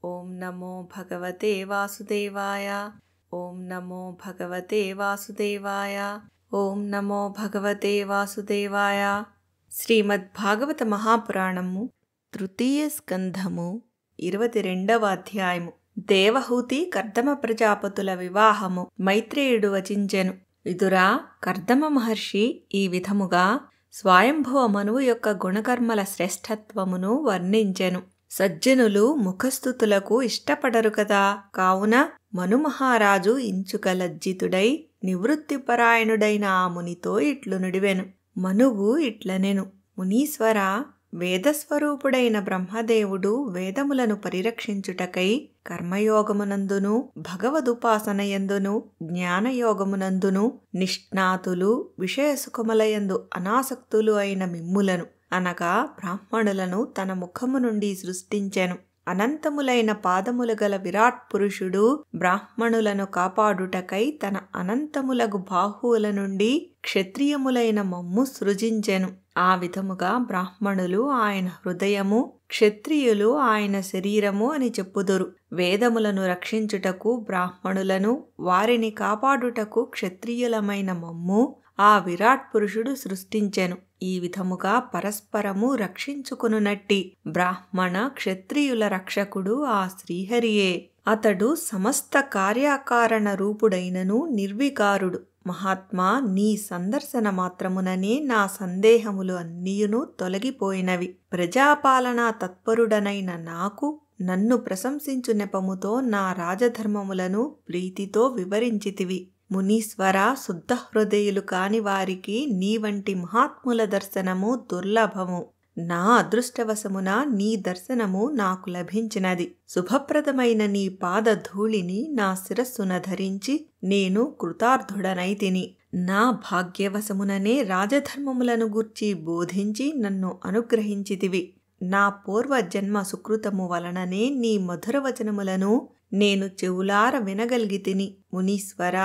ఓం నమో భగవతే వాసుదేవాయ. ఓం నమో భగవతే వాసుదేవాయ. ఓం నమో భగవతే వాసుదేవాయ. శ్రీమద్భాగవత మహాపురాణము తృతీయ స్కంధము 22వ అధ్యాయము. దేవహూతి కర్దమ ప్రజాపతుల వివాహము. మైత్రేయుడు వచించెను. విదురా, కర్దమ మహర్షి ఈ విధముగా స్వయంభువ మనువు యొక్క గుణకర్మల శ్రేష్ఠత్వమును వర్ణించెను. సజ్జనులు ముఖస్థుతులకు ఇష్టపడరు కదా, కావున మనుమహారాజు ఇంచుక లజ్జితుడై నివృత్తిపరాయణుడైన ఆ మునితో ఇట్లు నుడివెను. మనువు ఇట్లనెను: మునీశ్వర, వేదస్వరూపుడైన బ్రహ్మదేవుడు వేదములను పరిరక్షించుటకై కర్మయోగమునందును భగవదుపాసనయందును జ్ఞానయోగమునందును నిష్ణాతులు విషయసుఖములయందు అనాసక్తులు అయిన మిమ్ములను అనగా బ్రాహ్మణులను తన ముఖము నుండి సృష్టించెను. అనంతములైన పాదములు గల విరాట్ పురుషుడు బ్రాహ్మణులను కాపాడుటకై తన అనంతములగు బాహువుల నుండి క్షత్రియములైన మమ్ము సృజించెను. ఆ విధముగా బ్రాహ్మణులు ఆయన హృదయము, క్షత్రియులు ఆయన శరీరము అని చెప్పుదురు. వేదములను రక్షించుటకు బ్రాహ్మణులను, వారిని కాపాడుటకు క్షత్రియులమైన మమ్ము ఆ విరాట్ పురుషుడు సృష్టించెను. ఈ విధముగా పరస్పరము రక్షించుకునునట్టి బ్రాహ్మణ క్షత్రియుల రక్షకుడు ఆ శ్రీహరియే. అతడు సమస్త కార్యకారణ రూపుడైనను నిర్వికారుడు. మహాత్మా, నీ సందర్శన మాత్రముననే నా సందేహములు అన్నియును తొలగిపోయినవి. ప్రజాపాలనా తత్పరుడనైన నాకు నన్ను ప్రశంసించు నెపముతో నా రాజధర్మములను ప్రీతితో వివరించితివి. మునీశ్వర, శుద్ధ హృదయులు కాని వారికి నీ వంటి మహాత్ముల దర్శనము దుర్లభము. నా అదృష్టవశమున నీ దర్శనము నాకు లభించినది. శుభప్రదమైన నీ పాదధూళిని నా శిరస్సున ధరించి నేను కృతార్థుడనైతిని. నా భాగ్యవశముననే రాజధర్మములను గూర్చి బోధించి నన్ను అనుగ్రహించితివి. నా పూర్వజన్మ సుకృతము వలననే నీ మధురవచనములను నేను చెవులార వినగలిగితిని. మునీశ్వర,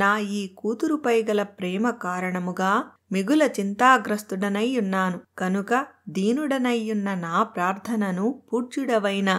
నా ఈ కూతురుపై గల ప్రేమ కారణముగా మిగుల చింతాగ్రస్తుడనయ్యున్నాను. కనుక దీనుడనయ్యున్న నా ప్రార్థనను పూజ్యుడవైన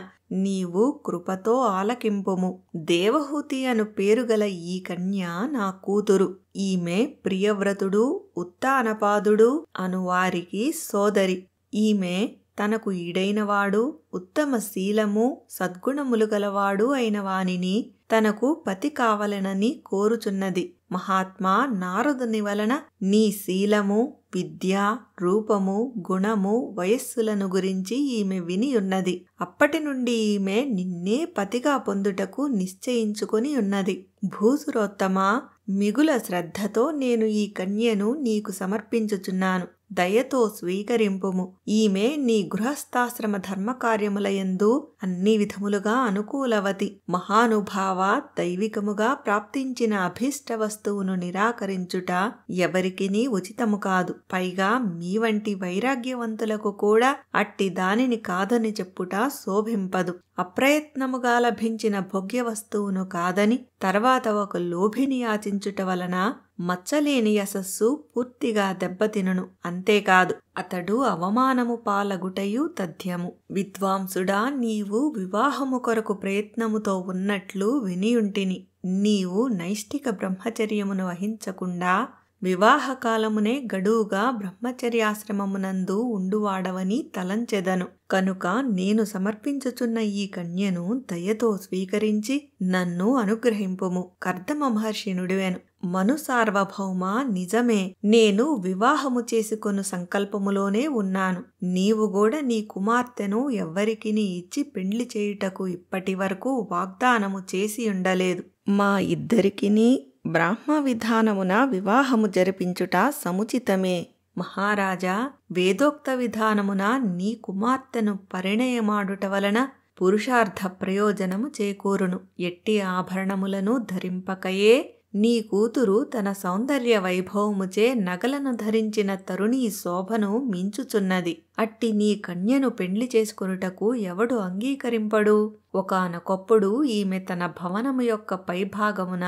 నీవు కృపతో ఆలకింపుము. దేవహూతి అను పేరుగల ఈ కన్య నా కూతురు. ఈమె ప్రియవ్రతుడు, ఉత్తానపాదుడు అను వారికి సోదరి. ఈమె తనకు ఈడైనవాడు, ఉత్తమ శీలము సద్గుణములు గలవాడు అయిన వానిని తనకు పతి కావలెనని కోరుచున్నది. మహాత్మా, నారదుని వలన నీ శీలము, విద్య, రూపము, గుణము, వయస్సులను గురించి ఈమె వినియున్నది. అప్పటి నుండి ఈమె నిన్నే పతిగా పొందుటకు నిశ్చయించుకొని ఉన్నది. భూసురోత్తమా, మిగుల శ్రద్ధతో నేను ఈ కన్యను నీకు సమర్పించుచున్నాను. దయతో స్వీకరింపుము. ఈమె నీ గృహస్థాశ్రమ ధర్మకార్యములయందు అన్ని విధములుగా అనుకూలవతి. మహానుభావ, దైవికముగా ప్రాప్తించిన అభీష్ట వస్తువును నిరాకరించుట ఎవరికినీ ఉచితము కాదు. పైగా మీ వంటి వైరాగ్యవంతులకు కూడా అట్టి దానిని కాదని చెప్పుట శోభింపదు. అప్రయత్నముగా లభించిన భోగ్య వస్తువును కాదని తర్వాత ఒక లోభిని యాచించుట వలన మచ్చలేని యశస్సు పూర్తిగా దెబ్బతినును. అంతేకాదు, అతడు అవమానము పాలగుటయు తథ్యము. విద్వాంసుడా, నీవు వివాహము కొరకు ప్రయత్నముతో ఉన్నట్లు వినియుంటిని. నీవు నైష్ఠిక బ్రహ్మచర్యమును వహించకుండా వివాహకాలమునే గడువుగా బ్రహ్మచర్యాశ్రమమునందు ఉండువాడవని తలంచెదను. కనుక నేను సమర్పించుచున్న ఈ కన్యను దయతో స్వీకరించి నన్ను అనుగ్రహింపుము. కర్దమ మహర్షి నుడివెను: మను సార్వభౌమ, నిజమే, నేను వివాహము చేసుకొను సంకల్పములోనే ఉన్నాను. నీవు కూడా నీ కుమార్తెను ఎవ్వరికిని ఇచ్చి పెండ్లి చేయుటకు ఇప్పటి వరకు వాగ్దానము చేసి ఉండలేదు. మా ఇద్దరికిని బ్రాహ్మ విధానమున వివాహము జరిపించుట సముచితమే. మహారాజా, వేదోక్త విధానమున నీ కుమార్తెను పరిణయమాడుట వలన పురుషార్థ ప్రయోజనము చేకూరును. ఎట్టి ఆభరణములను ధరింపకయే నీ కూతురు తన సౌందర్య వైభవముచే నగలను ధరించిన తరుణీ శోభను మించుచున్నది. అట్టి నీ కన్యను పెండ్లి చేసుకొనుటకు ఎవడు అంగీకరింపడు? ఒకానొకప్పుడు ఈమె తన భవనము యొక్క పైభాగమున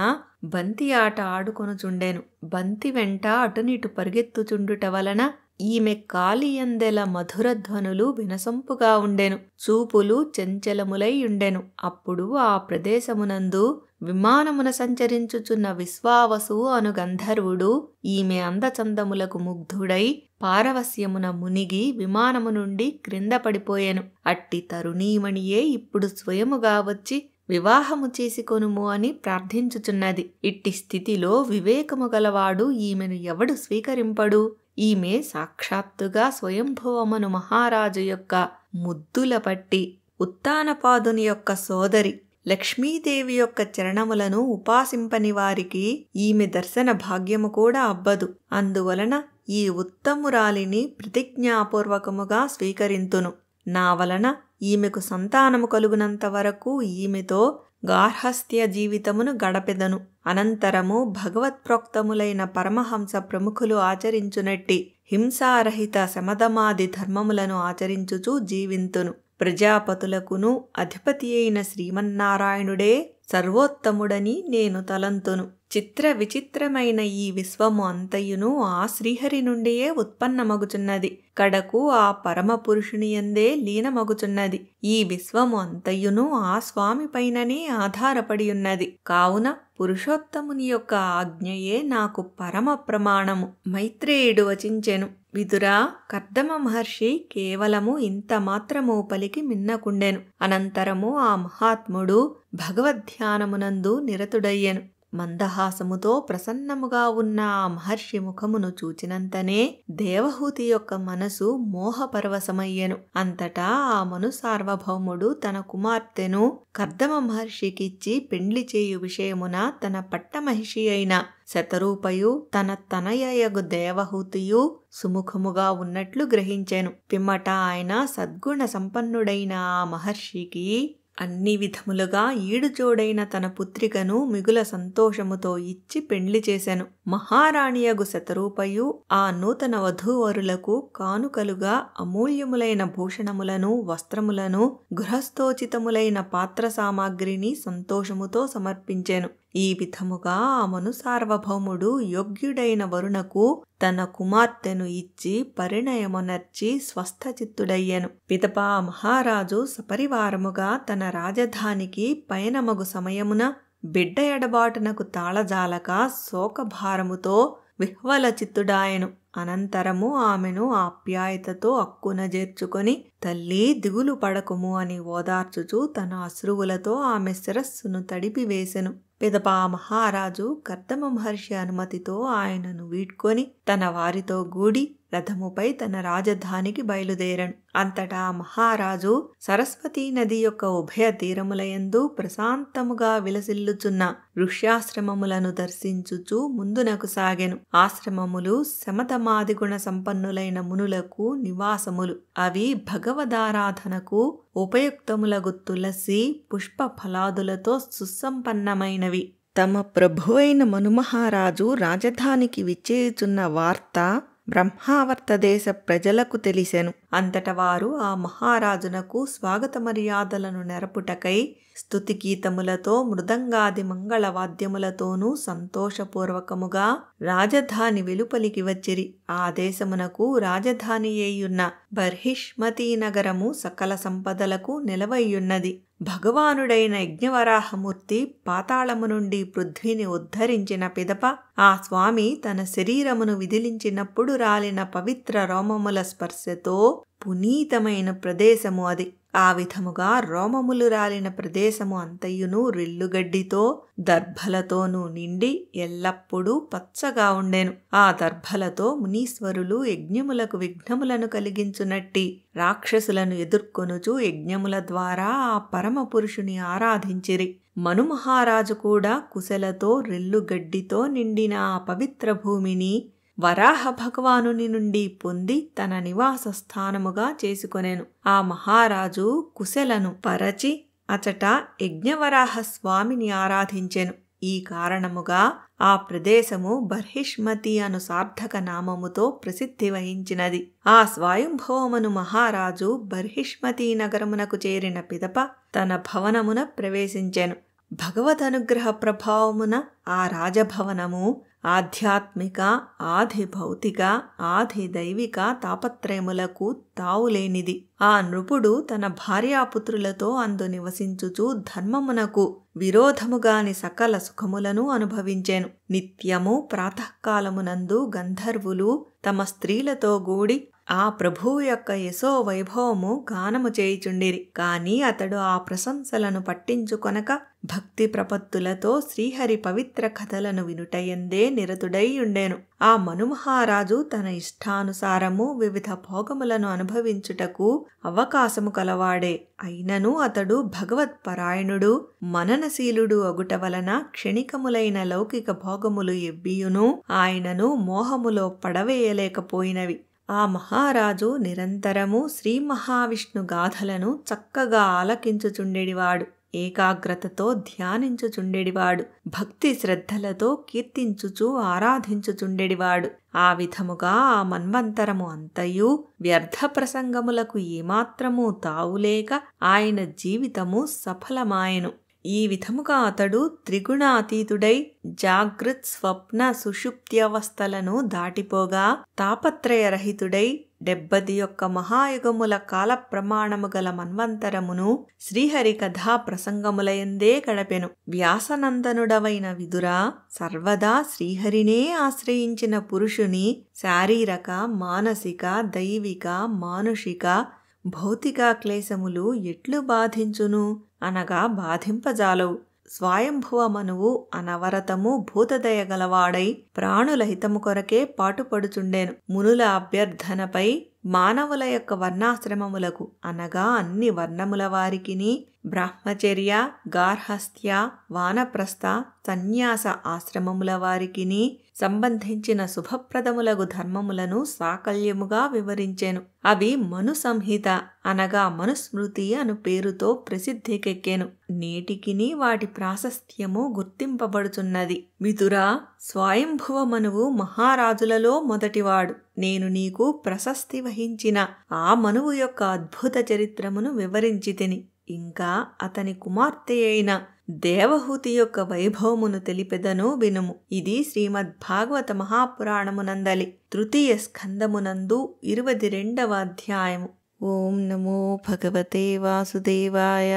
బంతి ఆట ఆడుకొనుచుండెను. బంతి వెంట అటునిటు పరిగెత్తుచుండుట వలన ఈమె కాలియందెల మధురధ్వనులు వినసొంపుగా ఉండెను. చూపులు చంచలములై ఉండెను. అప్పుడు ఆ ప్రదేశమునందు విమానమున సంచరించుచున్న విశ్వావసు అను గంధర్వుడు ఈమె అందచందములకు ముగ్ధుడై పారవస్యమున మునిగి విమానము నుండి క్రింద పడిపోయెను. అట్టి తరుణీమణియే ఇప్పుడు స్వయముగా వచ్చి వివాహము చేసుకొనుము అని ప్రార్థించుచున్నది. ఇట్టి స్థితిలో వివేకము గలవాడు ఈమెను ఎవడు స్వీకరింపడు? ఈమె సాక్షాత్తుగా స్వయంభువమను మహారాజు యొక్క ముద్దుల పట్టి ఉత్తానపాదుని యొక్క సోదరి లక్ష్మీదేవి యొక్క చరణములను ఉపాసింపని వారికి ఈమె దర్శన భాగ్యము కూడా అబ్బదు. అందువలన ఈ ఉత్తమురాలిని ప్రతిజ్ఞాపూర్వకముగా స్వీకరింతును. నా వలన ఈమెకు సంతానము కలుగునంత వరకు ఈమెతో గార్హస్థ్య జీవితమును గడపెదను. అనంతరము భగవత్ప్రోక్తములైన పరమహంస ప్రముఖులు ఆచరించునట్టి హింసారహిత శమదమాది ధర్మములను ఆచరించుచూ జీవింతును. ప్రజాపతులకును అధిపతి అయిన శ్రీమన్నారాయణుడే సర్వోత్తముడని నేను తలంతును. చిత్ర విచిత్రమైన ఈ విశ్వము అంతయును ఆ శ్రీహరి నుండియే ఉత్పన్నమగుచున్నది. కడకు ఆ పరమ పురుషునియందే లీనమగుచున్నది. ఈ విశ్వము అంతయును ఆ స్వామి పైననే ఆధారపడి ఉన్నది. కావున పురుషోత్తముని యొక్క ఆజ్ఞయే నాకు పరమ ప్రమాణము. మైత్రేయుడు వచించెను. విదురా, కర్దమ మహర్షి కేవలము ఇంత మాత్రము పలికి మిన్నకుండెను. అనంతరము ఆ మహాత్ముడు భగవద్ధ్యానమునందు నిరతుడయ్యెను. మందహాసముతో ప్రసన్నముగా ఉన్న ఆ మహర్షి ముఖమును చూచినంతనే దేవహూతి యొక్క మనసు మోహపరవశమయ్యెను. అంతటా ఆ మను సార్వభౌముడు తన కుమార్తెను కర్దమ మహర్షికిచ్చి పెండ్లి చేయు విషయమున తన పట్టమహిషి అయిన శతరూపయు తన తనయయగు దేవహూతియు సుముఖముగా ఉన్నట్లు గ్రహించెను. పిమ్మట ఆయన సద్గుణ సంపన్నుడైన ఆ మహర్షికి అన్ని విధములుగా ఈడుజోడైన తన పుత్రికను మిగుల సంతోషముతో ఇచ్చి పెండ్లి చేసెను. మహారాణియగు శతరూపయు ఆ నూతన వధూవరులకు కానుకలుగా అమూల్యములైన భూషణములను, వస్త్రములను, గృహస్థోచితములైన పాత్ర సామాగ్రిని సంతోషముతో సమర్పించెను. ఈ విధముగా ఆ మను సార్వభౌముడు యోగ్యుడైన వరుణకు తన కుమార్తెను ఇచ్చి పరిణయమునర్చి స్వస్థచిత్తుడయ్యెను. పిదప మహారాజు సపరివారముగా తన రాజధానికి పయనమగు సమయమున బిడ్డ ఎడబాటునకు తాళజాలక శోకభారముతో విహ్వలచిత్తుడాయెను. అనంతరము ఆమెను ఆప్యాయతతో అక్కున చేర్చుకొని తల్లి దిగులు పడకుము అని ఓదార్చుచు తన అశ్రువులతో ఆమె శిరస్సును తడిపివేసెను. పిదప మహారాజు కర్దమ మహర్షి అనుమతితో ఆయనను వీడ్కొని తన వారితో గూడి రథముపై తన రాజధానికి బయలుదేరను. అంతటా మహారాజు సరస్వతీ నది యొక్క ఉభయ తీరములయందు ప్రశాంతముగా విలసిల్లుచున్న ఋష్యాశ్రమములను దర్శించుచు ముందునకు సాగెను. ఆశ్రమములు శమధమాదిగుణ సంపన్నులైన మునులకు నివాసములు. అవి భగవదారాధనకు ఉపయుక్తములగు తులసి పుష్ప ఫలాదులతో సుసంపన్నమైనవి. తమ ప్రభువైన మనుమహారాజు రాజధానికి విచ్చేయుచున్న వార్త బ్రహ్మావర్త దేశ ప్రజలకు తెలిసెను. అంతట వారు ఆ మహారాజునకు స్వాగత మర్యాదలను నెరపుటకై స్తుతిగీతములతో మృదంగాది మంగళవాద్యములతోనూ సంతోషపూర్వకముగా రాజధాని వెలుపలికి వచ్చిరి. ఆ దేశమునకు రాజధాని అయ్యున్న బర్హిష్మతీ నగరము సకల సంపదలకు నిలవయ్యున్నది. భగవానుడైన యజ్ఞవరాహమూర్తి పాతాళము నుండి పృథ్వీని ఉద్ధరించిన పిదప ఆ స్వామి తన శరీరమును విదిలించినప్పుడు రాలిన పవిత్ర రోమముల స్పర్శతో పునీతమైన ప్రదేశము అది. ఆ విధముగా రోమములు రాలిన ప్రదేశము అంతయును రెల్లుగడ్డితో దర్భలతోనూ నిండి ఎల్లప్పుడూ పచ్చగా ఉండెను. ఆ దర్భలతో మునీశ్వరులు యజ్ఞములకు విఘ్నములను కలిగించునట్టి రాక్షసులను ఎదుర్కొనుచు యజ్ఞముల ద్వారా ఆ పరమ పురుషుని ఆరాధించిరి. మనుమహారాజు కూడా కుశలతో రెల్లుగడ్డితో నిండిన ఆ పవిత్ర భూమిని వరాహ భగవానుని నుండి పొంది తన నివాస స్థానముగా చేసుకొనెను. ఆ మహారాజు కుశలను పరచి అచట యజ్ఞవరాహ స్వామిని ఆరాధించెను. ఈ కారణముగా ఆ ప్రదేశము బర్హిష్మతి అను సార్థక నామముతో ప్రసిద్ధి వహించినది. ఆ స్వయంభవమను మహారాజు బర్హిష్మతీ నగరమునకు చేరిన పిదప తన భవనమున ప్రవేశించెను. భగవదనుగ్రహ ప్రభావమున ఆ రాజభవనము ఆధ్యాత్మిక, ఆది భౌతిక, ఆది దైవిక తాపత్రయములకు తావులేనిది. ఆ నృపుడు తన భార్యాపుత్రులతో అందు నివసించుచు ధర్మమునకు విరోధముగాని సకల సుఖములను అనుభవించెను. నిత్యము ప్రాతకాలమునందు గంధర్వులు తమ స్త్రీలతో గూడి ఆ ప్రభువు యొక్క యశో వైభవము గానము చేయుచుండిరి. కాని అతడు ఆ ప్రశంసలను పట్టించుకొనక భక్తి ప్రపత్తులతో శ్రీహరి పవిత్ర కథలను వినుటయందే నిరతుడై ఉండెను. ఆ మనుమహారాజు తన ఇష్టానుసారము వివిధ భోగములను అనుభవించుటకు అవకాశము కలవాడే. అయినను అతడు భగవత్పరాయణుడు, మననశీలుడు అగుట వలన క్షణికములైన లౌకిక భోగములు ఎవ్వియును ఆయనను మోహములో పడవేయలేకపోయినవి. ఆ మహారాజు నిరంతరము శ్రీ మహావిష్ణు గాథలను చక్కగా ఆలకించుచుండెడివాడు. ఏకాగ్రతతో ధ్యానించుచుండెడివాడు. భక్తి శ్రద్ధలతో కీర్తించుచు ఆరాధించుచుండెడివాడు. ఆ విధముగా ఆ మన్వంతరము అంతయు వ్యర్థ ప్రసంగములకు ఏమాత్రమూ తావులేక ఆయన జీవితము సఫలమాయెను. ఈ విధముగా అతడు త్రిగుణాతీతుడై జాగృత్ స్వప్న సుషుప్త్యవస్థలను దాటిపోగా తాపత్రయరహితుడై 71 మహాయుగముల కాల ప్రమాణము గల మన్వంతరమును శ్రీహరి కథా ప్రసంగములయందే గడపెను. వ్యాసనందనుడవైన విదురా, సర్వదా శ్రీహరినే ఆశ్రయించిన పురుషుని శారీరక, మానసిక, దైవిక, మానుషిక, భౌతిక క్లేశములు ఎట్లు బాధించును అనగా బాధింపజాలవు. స్వయంభువ మనువు అనవరతము భూతదయగలవాడై ప్రాణుల హితము కొరకే పాటుపడుచుండెను. మునుల అభ్యర్థనపై మానవుల యొక్క వర్ణాశ్రమములకు అనగా అన్ని వర్ణముల వారికిని బ్రహ్మచర్య, గార్హస్థ్య, వానప్రస్థ, సన్యాస ఆశ్రమముల వారికిని సంబంధించిన శుభప్రదములగు ధర్మములను సాకల్యముగా వివరించెను. అవి మను సంహిత అనగా మనుస్మృతి అను పేరుతో ప్రసిద్ధికెక్కెను. నేటికిని వాటి ప్రాశస్త్యము గుర్తింపబడుచున్నది. విదురా, స్వయంభువ మనువు మహారాజులలో మొదటివాడు. నేను నీకు ప్రశస్తి వహించిన ఆ మనువు యొక్క అద్భుత చరిత్రమును వివరించితిని. ఇంకా అతని కుమార్తె అయిన దేవహూతి యొక్క వైభవమును తెలిపెదను వినుము. ఇది శ్రీమద్భాగవత మహాపురాణమునందలి తృతీయ స్కందమునందు 22వ అధ్యాయము. ఓం నమో భగవతే వాసుదేవాయ.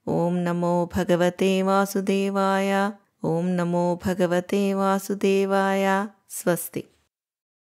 ఓం నమో భగవతే వాసుదేవాయ. ఓం నమో భగవతే వాసుదేవాయ. స్వస్తి.